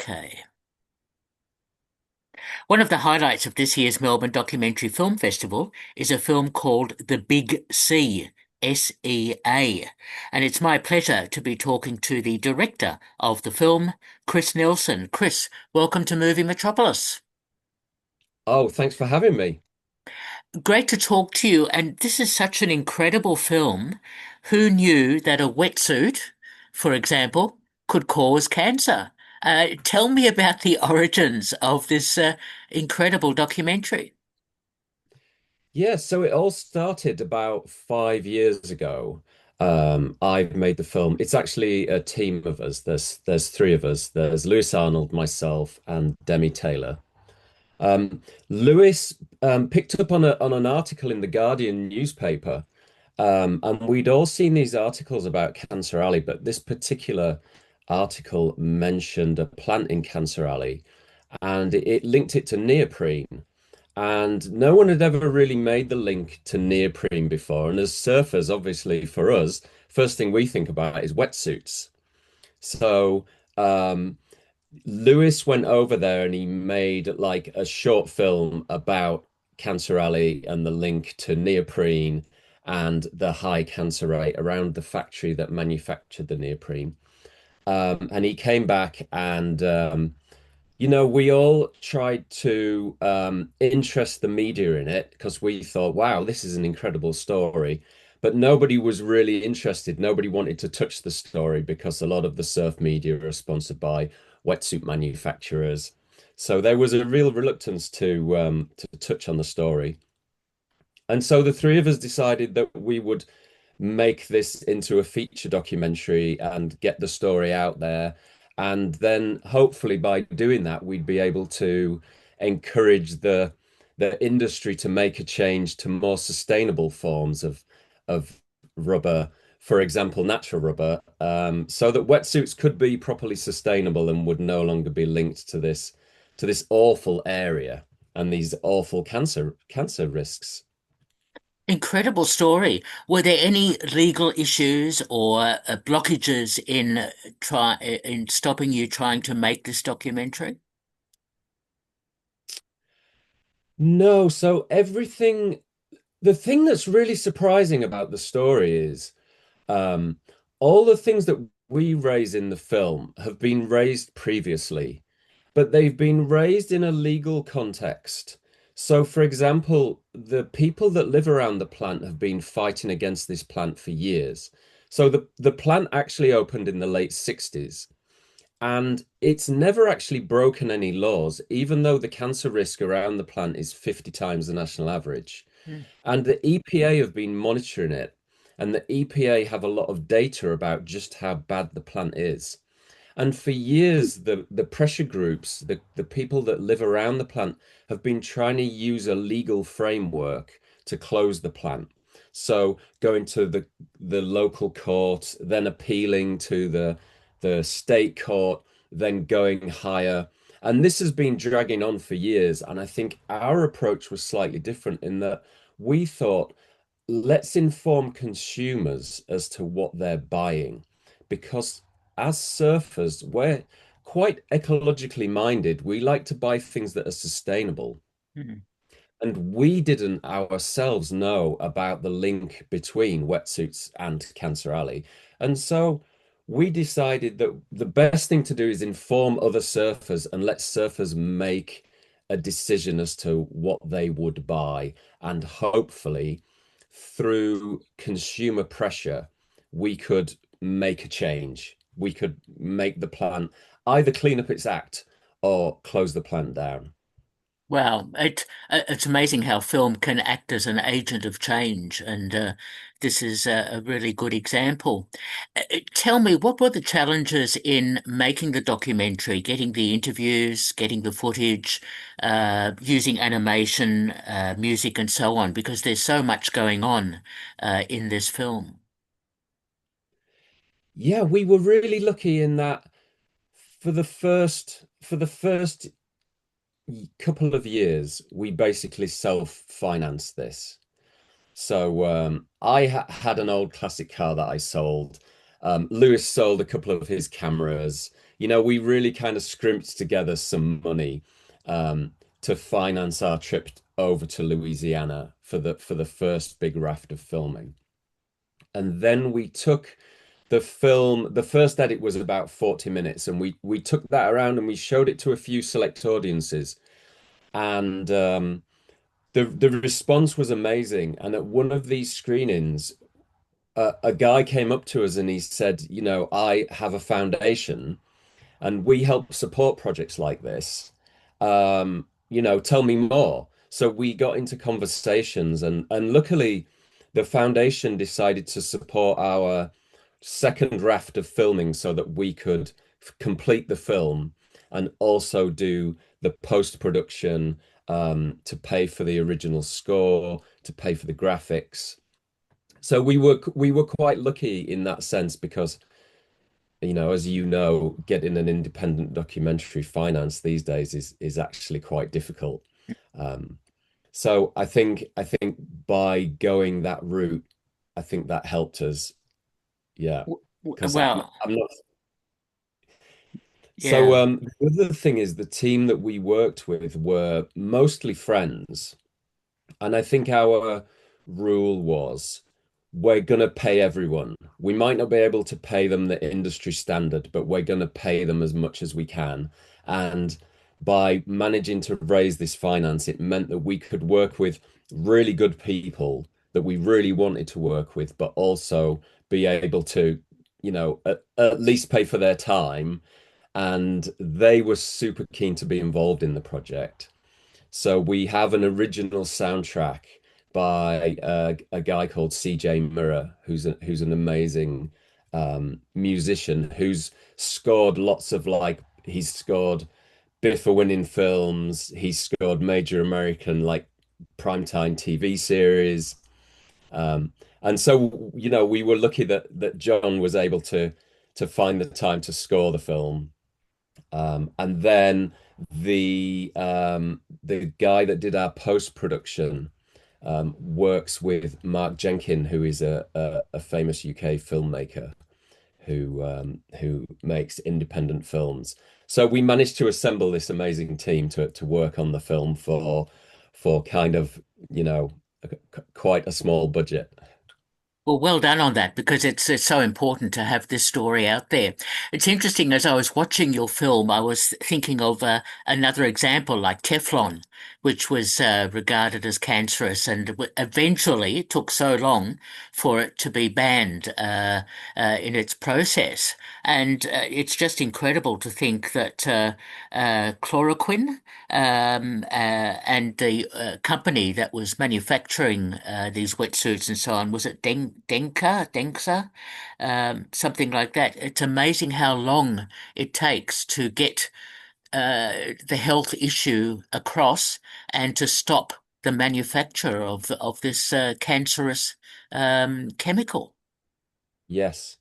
Okay. One of the highlights of this year's Melbourne Documentary Film Festival is a film called The Big Sea, SEA. And it's my pleasure to be talking to the director of the film, Chris Nelson. Chris, welcome to Movie Metropolis. Oh, thanks for having me. Great to talk to you. And this is such an incredible film. Who knew that a wetsuit, for example, could cause cancer? Tell me about the origins of this incredible documentary. Yeah, so it all started about 5 years ago. I've made the film. It's actually a team of us. There's three of us. There's Lewis Arnold, myself, and Demi Taylor. Lewis picked up on an article in the Guardian newspaper, and we'd all seen these articles about Cancer Alley, but this particular article mentioned a plant in Cancer Alley, and it linked it to neoprene. And no one had ever really made the link to neoprene before. And as surfers, obviously for us, first thing we think about is wetsuits. So um, Lewis went over there and he made like a short film about Cancer Alley and the link to neoprene and the high cancer rate around the factory that manufactured the neoprene. And he came back and we all tried to interest the media in it because we thought, wow, this is an incredible story. But nobody was really interested. Nobody wanted to touch the story because a lot of the surf media are sponsored by wetsuit manufacturers. So there was a real reluctance to touch on the story. And so the three of us decided that we would make this into a feature documentary and get the story out there. And then hopefully by doing that, we'd be able to encourage the industry to make a change to more sustainable forms of rubber, for example, natural rubber, so that wetsuits could be properly sustainable and would no longer be linked to this awful area and these awful cancer risks. Incredible story. Were there any legal issues or blockages in stopping you trying to make this documentary? No, so the thing that's really surprising about the story is um, all the things that we raise in the film have been raised previously, but they've been raised in a legal context. So, for example, the people that live around the plant have been fighting against this plant for years. So the plant actually opened in the late 60s. And it's never actually broken any laws, even though the cancer risk around the plant is 50 times the national average. Hmm. And the EPA have been monitoring it, and the EPA have a lot of data about just how bad the plant is. And for years, the pressure groups, the people that live around the plant, have been trying to use a legal framework to close the plant. So going to the local court, then appealing to the state court, then going higher. And this has been dragging on for years. And I think our approach was slightly different in that we thought, let's inform consumers as to what they're buying. Because as surfers, we're quite ecologically minded. We like to buy things that are sustainable. Hmm. And we didn't ourselves know about the link between wetsuits and Cancer Alley. And so we decided that the best thing to do is inform other surfers and let surfers make a decision as to what they would buy. And hopefully, through consumer pressure, we could make a change. We could make the plant either clean up its act or close the plant down. Wow, it's amazing how film can act as an agent of change, and this is a really good example. Tell me, what were the challenges in making the documentary, getting the interviews, getting the footage, using animation, music, and so on? Because there's so much going on in this film. Yeah, we were really lucky in that for the first couple of years, we basically self-financed this. So I ha had an old classic car that I sold. Lewis sold a couple of his cameras. we really kind of scrimped together some money to finance our trip over to Louisiana for the first big raft of filming. And then we took the film, the first edit was about 40 minutes, and we took that around and we showed it to a few select audiences. And the response was amazing. And at one of these screenings, a guy came up to us and he said, I have a foundation and we help support projects like this. Tell me more. So we got into conversations, and luckily the foundation decided to support our second raft of filming so that we could complete the film and also do the post-production, to pay for the original score, to pay for the graphics. So we were quite lucky in that sense because as you know, getting an independent documentary finance these days is actually quite difficult. Um, so I think by going that route, I think that helped us. Yeah, because Well, I'm not. So yeah. the other thing is the team that we worked with were mostly friends. And I think our rule was we're going to pay everyone. We might not be able to pay them the industry standard, but we're going to pay them as much as we can. And by managing to raise this finance, it meant that we could work with really good people that we really wanted to work with, but also be able to, at least pay for their time. And they were super keen to be involved in the project. So we have an original soundtrack by a guy called CJ Mirror, who's an amazing musician who's scored lots of he's scored BIFFA winning films, he's scored major American primetime TV series. Um, and so, we were lucky that John was able to find the time to score the film. And then the guy that did our post-production works with Mark Jenkin, who is a famous UK filmmaker who makes independent films. So we managed to assemble this amazing team to work on the film for kind of, you know, quite a small budget. Well, well done on that because it's so important to have this story out there. It's interesting as I was watching your film, I was thinking of another example like Teflon, which was regarded as cancerous, and eventually it took so long for it to be banned in its process. And it's just incredible to think that chloroquine and the company that was manufacturing these wetsuits and so on, was it Denka, something like that. It's amazing how long it takes to get the health issue across and to stop the manufacture of this cancerous chemical. Yes.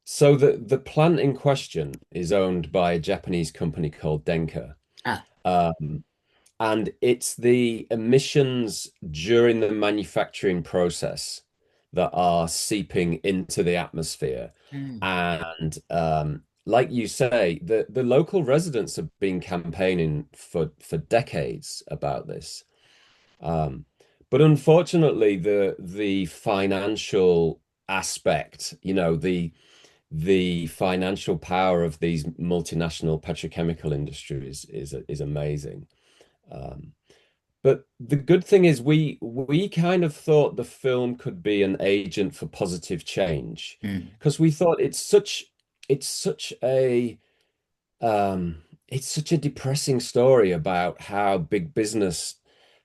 So the plant in question is owned by a Japanese company called Denka. Ah, Um, and it's the emissions during the manufacturing process that are seeping into the atmosphere. mm. And like you say, the local residents have been campaigning for decades about this. Um, but unfortunately, the financial aspect, the financial power of these multinational petrochemical industries is amazing. Um, but the good thing is we kind of thought the film could be an agent for positive change Mm. because we thought it's such a it's such a depressing story about how big business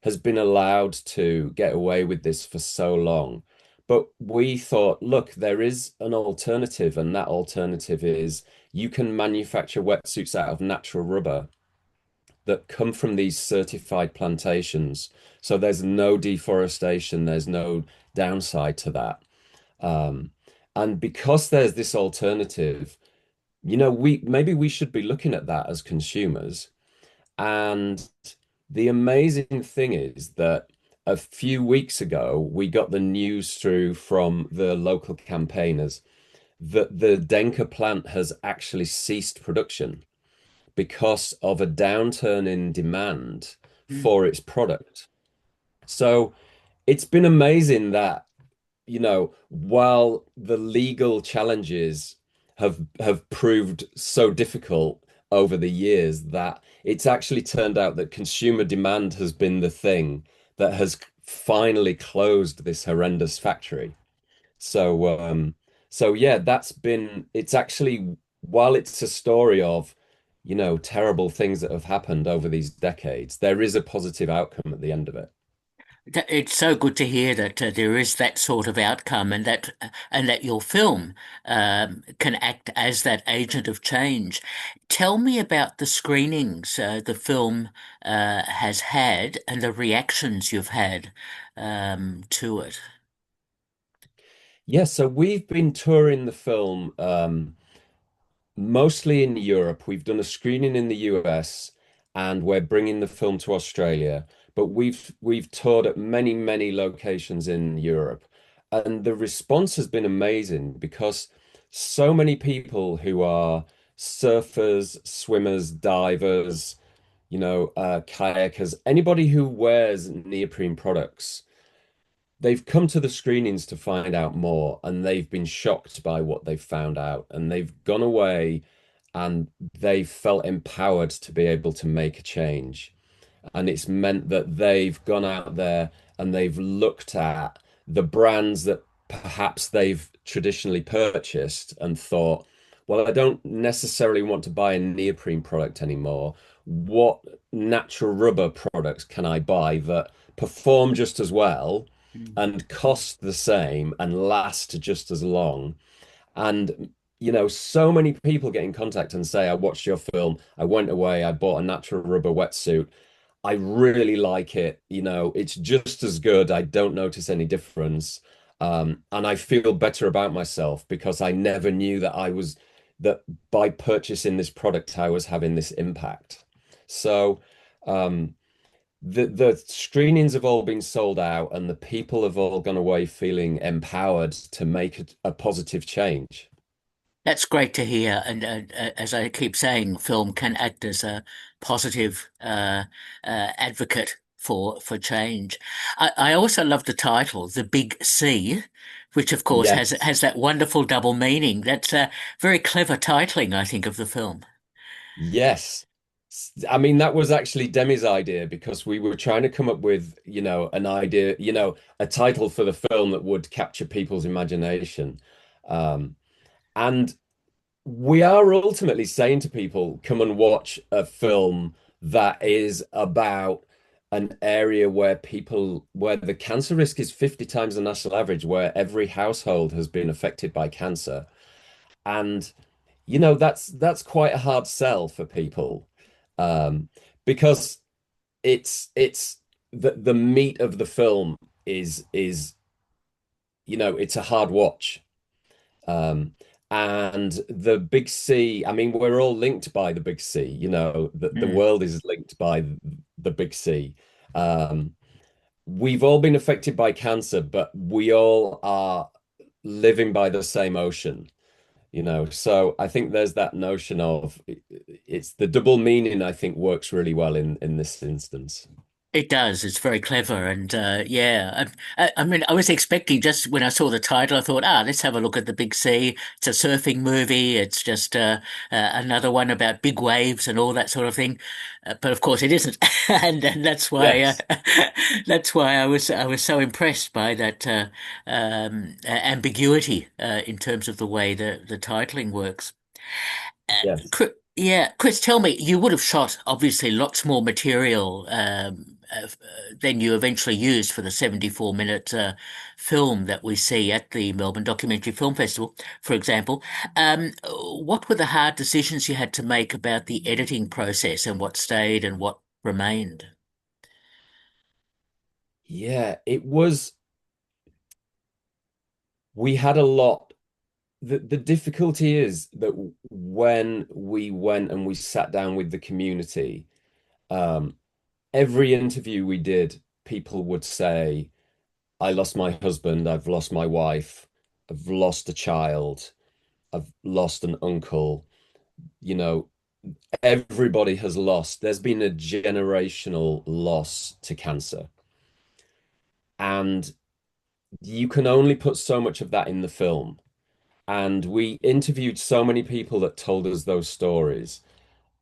has been allowed to get away with this for so long. But we thought, look, there is an alternative, and that alternative is you can manufacture wetsuits out of natural rubber that come from these certified plantations. So there's no deforestation, there's no downside to that. Um, and because there's this alternative, we should be looking at that as consumers. And the amazing thing is that a few weeks ago, we got the news through from the local campaigners that the Denker plant has actually ceased production because of a downturn in demand Mm. for its product. So it's been amazing that, while the legal challenges have proved so difficult over the years, that it's actually turned out that consumer demand has been the thing that has finally closed this horrendous factory. So, so yeah, it's actually, while it's a story of, terrible things that have happened over these decades, there is a positive outcome at the end of it. It's so good to hear that there is that sort of outcome, and that your film can act as that agent of change. Tell me about the screenings the film has had and the reactions you've had to it. Yeah, so we've been touring the film mostly in Europe. We've done a screening in the US and we're bringing the film to Australia, but we've toured at many, many locations in Europe. And the response has been amazing because so many people who are surfers, swimmers, divers, kayakers, anybody who wears neoprene products, they've come to the screenings to find out more and they've been shocked by what they've found out and they've gone away and they felt empowered to be able to make a change. And it's meant that they've gone out there and they've looked at the brands that perhaps they've traditionally purchased and thought, well, I don't necessarily want to buy a neoprene product anymore. What natural rubber products can I buy that perform just as well Mm. and cost the same and last just as long? And, so many people get in contact and say, I watched your film, I went away, I bought a natural rubber wetsuit. I really like it. It's just as good. I don't notice any difference. And I feel better about myself because I never knew that by purchasing this product, I was having this impact. So, um, the screenings have all been sold out and the people have all gone away feeling empowered to make a positive change. That's great to hear. And as I keep saying, film can act as a positive advocate for change. I also love the title, The Big C, which of course Yes. has that wonderful double meaning. That's very clever titling, I think, of the film. Yes. I mean, that was actually Demi's idea because we were trying to come up with, an idea, a title for the film that would capture people's imagination. Um, and we are ultimately saying to people, come and watch a film that is about an area where the cancer risk is 50 times the national average, where every household has been affected by cancer. And that's quite a hard sell for people, um, because it's the meat of the film is it's a hard watch. Um, and the big C, I mean, we're all linked by the big C, the Mm. world is linked by the big C. Um, we've all been affected by cancer, but we all are living by the same ocean. So I think there's that notion of it's the double meaning, I think works really well in this instance. It does. It's very clever, and yeah. I mean, I was expecting just when I saw the title, I thought, let's have a look at the Big Sea. It's a surfing movie. It's just another one about big waves and all that sort of thing. But of course, it isn't, and that's why Yes, that's why I was so impressed by that ambiguity in terms of the way the titling works. yes. Yeah, Chris, tell me, you would have shot obviously lots more material than you eventually used for the 74-minute film that we see at the Melbourne Documentary Film Festival, for example. What were the hard decisions you had to make about the editing process and what stayed and what remained? Yeah, we had a lot. The difficulty is that when we went and we sat down with the community, um, every interview we did, people would say, I lost my husband, I've lost my wife, I've lost a child. I've lost an uncle. You know, everybody has lost. There's been a generational loss to cancer. And you can only put so much of that in the film. And we interviewed so many people that told us those stories.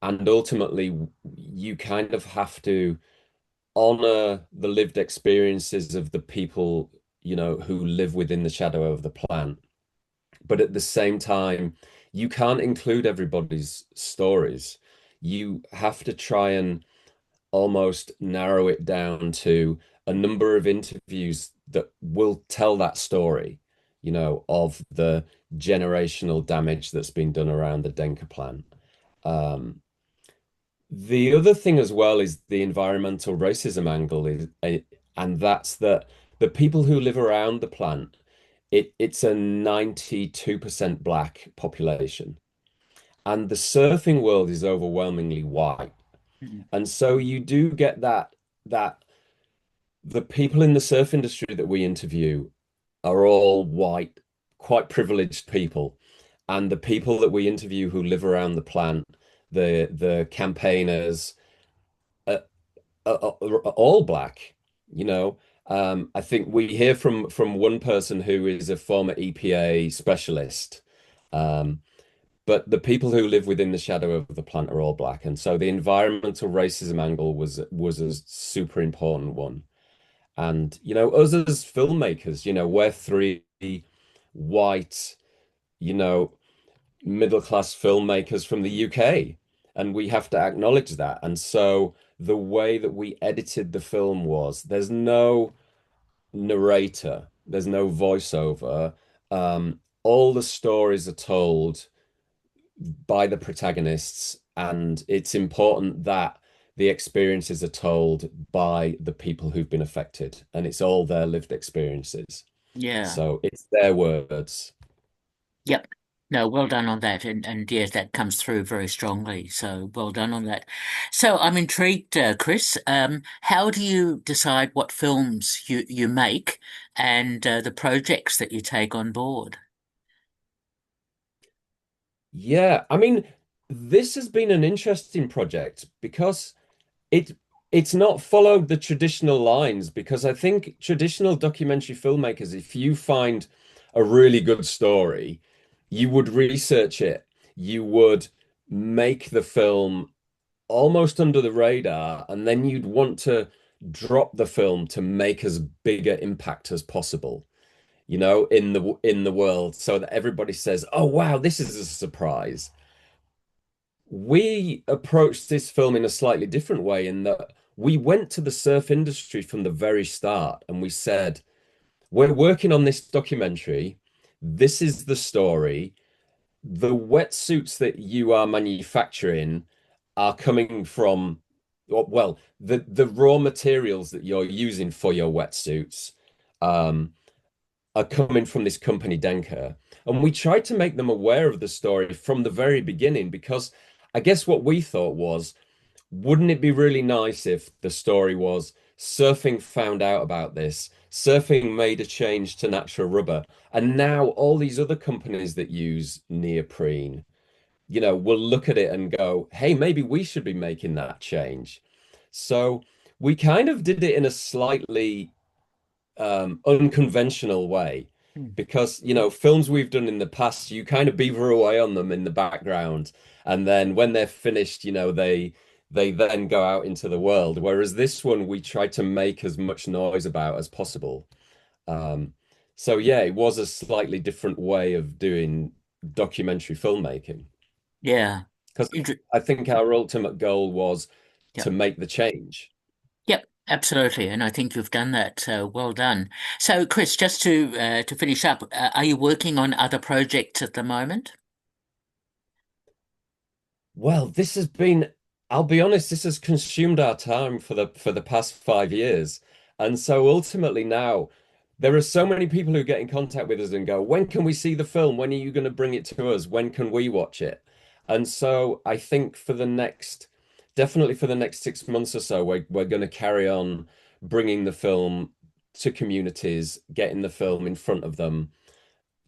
And ultimately, you kind of have to honor the lived experiences of the people, who live within the shadow of the plant. But at the same time, you can't include everybody's stories. You have to try and almost narrow it down to a number of interviews that will tell that story, of the generational damage that's been done around the Denker plant. Um, the other thing as well is the environmental racism angle and that's that the people who live around the plant, it's a 92% black population, and the surfing world is overwhelmingly white. Mm. And so you do get that the people in the surf industry that we interview are all white, quite privileged people. And the people that we interview who live around the plant, the campaigners, are, are all black, you know. I think we hear from one person who is a former EPA specialist. Um, but the people who live within the shadow of the plant are all black. And so the environmental racism angle was a super important one. And, us as filmmakers, we're three white, you know, middle class filmmakers from the UK, and we have to acknowledge that. And so the way that we edited the film was there's no narrator, there's no voiceover. All the stories are told by the protagonists, and it's important that the experiences are told by the people who've been affected, and it's all their lived experiences. Yeah. So it's their words. Yep. No, well done on that. And yes, that comes through very strongly. So well done on that. So I'm intrigued, Chris. How do you decide what films you make and the projects that you take on board? Yeah, I mean, this has been an interesting project because it it's not followed the traditional lines, because I think traditional documentary filmmakers, if you find a really good story, you would research it. You would make the film almost under the radar, and then you'd want to drop the film to make as bigger impact as possible, in the world, so that everybody says, "Oh wow, this is a surprise." We approached this film in a slightly different way, in that we went to the surf industry from the very start and we said, we're working on this documentary. This is the story. The wetsuits that you are manufacturing are coming from, well, the raw materials that you're using for your wetsuits um, are coming from this company, Denker. And we tried to make them aware of the story from the very beginning, because I guess what we thought was, wouldn't it be really nice if the story was surfing found out about this, surfing made a change to natural rubber, and now all these other companies that use neoprene, will look at it and go, hey, maybe we should be making that change. So we kind of did it in a slightly unconventional way, Hmm. because films we've done in the past, you kind of beaver away on them in the background, and then when they're finished, they then go out into the world, whereas this one we tried to make as much noise about as possible. um so yeah, it was a slightly different way of doing documentary filmmaking, Yeah. because Inter I think our ultimate goal was to Yep. make the change. Yep. Absolutely. And I think you've done that. So well done. So Chris, just to finish up, are you working on other projects at the moment? Well, I'll be honest, this has consumed our time for the past 5 years. And so ultimately now there are so many people who get in contact with us and go, when can we see the film? When are you going to bring it to us? When can we watch it? And so I think definitely for the next 6 months or so, we're going to carry on bringing the film to communities, getting the film in front of them,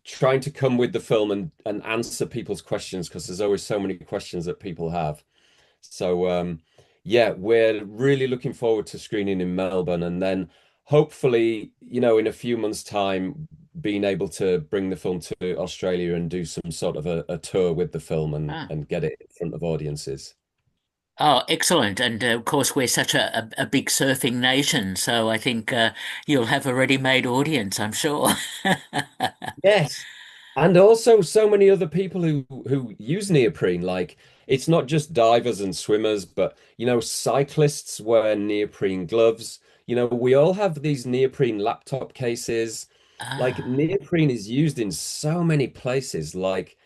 trying to come with the film and answer people's questions because there's always so many questions that people have. So yeah, we're really looking forward to screening in Melbourne and then hopefully, in a few months' time, being able to bring the film to Australia and do some sort of a tour with the film Ah. and get it in front of audiences. Oh, excellent. And of course, we're such a big surfing nation, so I think you'll have a ready-made audience, I'm sure. Yes. And also so many other people who use neoprene. Like it's not just divers and swimmers, but cyclists wear neoprene gloves. We all have these neoprene laptop cases. Like Ah, neoprene is used in so many places. Like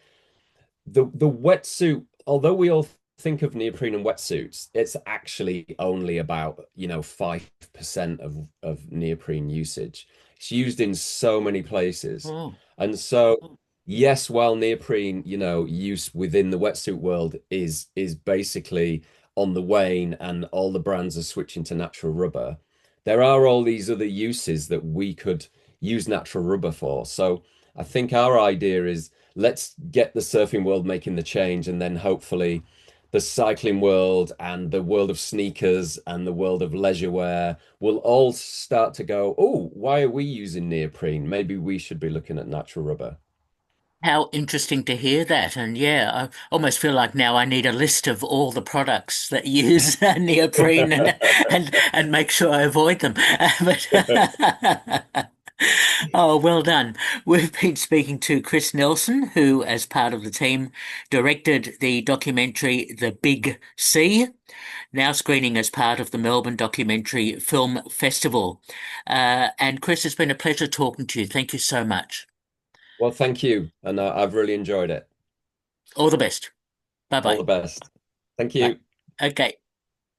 the wetsuit, although we all think of neoprene and wetsuits, it's actually only about, 5% of neoprene usage. It's used in so many places. oh, And so, yes, while neoprene, use within the wetsuit world is basically on the wane and all the brands are switching to natural rubber, there are all these other uses that we could use natural rubber for. So I think our idea is let's get the surfing world making the change, and then hopefully the cycling world and the world of sneakers and the world of leisure wear will all start to go, oh, why are we using neoprene? Maybe we should be looking at natural rubber. how interesting to hear that. And yeah, I almost feel like now I need a list of all the products that use neoprene and make sure I avoid them. But oh, well done. We've been speaking to Chris Nelson, who, as part of the team, directed the documentary The Big Sea, now screening as part of the Melbourne Documentary Film Festival. And Chris, it's been a pleasure talking to you. Thank you so much. Well, thank you. And I've really enjoyed it. All the best. All Bye-bye. the best. Thank Bye. you. Okay.